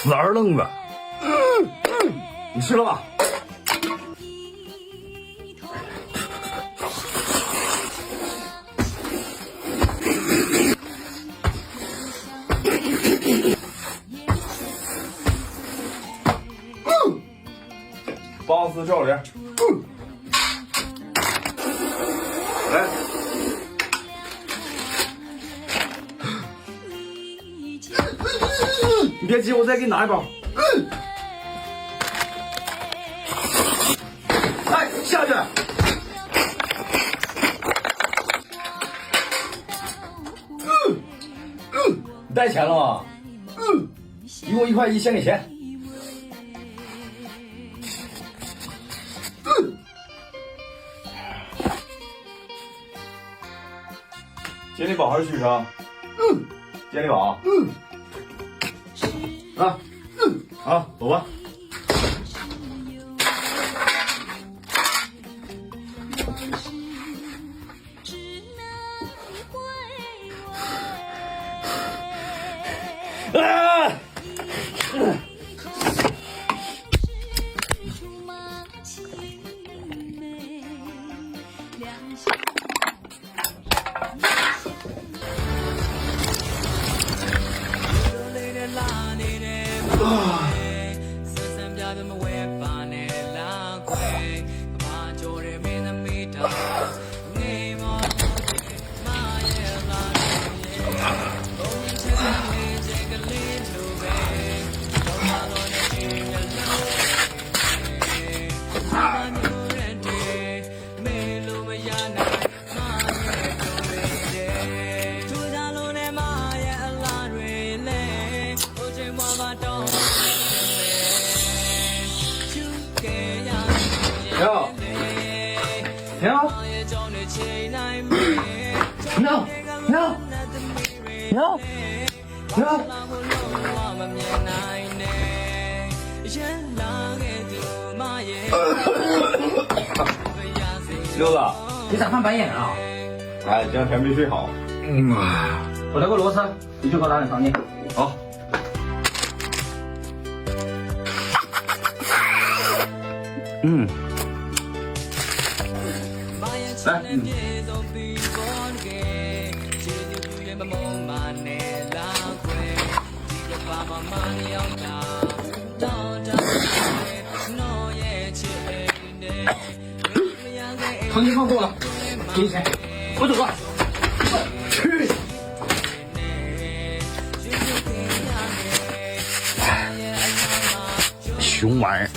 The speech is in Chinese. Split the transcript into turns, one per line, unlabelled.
死二愣子。你吃了吧？
棒子照脸。来。
你别急，我再给你拿一包。来，下去。你带钱了吗？一共1块1，先给钱。
健力宝还是许昌？健力宝。
啊，好，走吧。啊！停！
六子，
你咋翻白眼啊？
哎，这两天没睡好。
我来个螺丝，你去给我打点房间。
好。来。
房间放够了，给你钱，我走了。
去！熊玩意儿！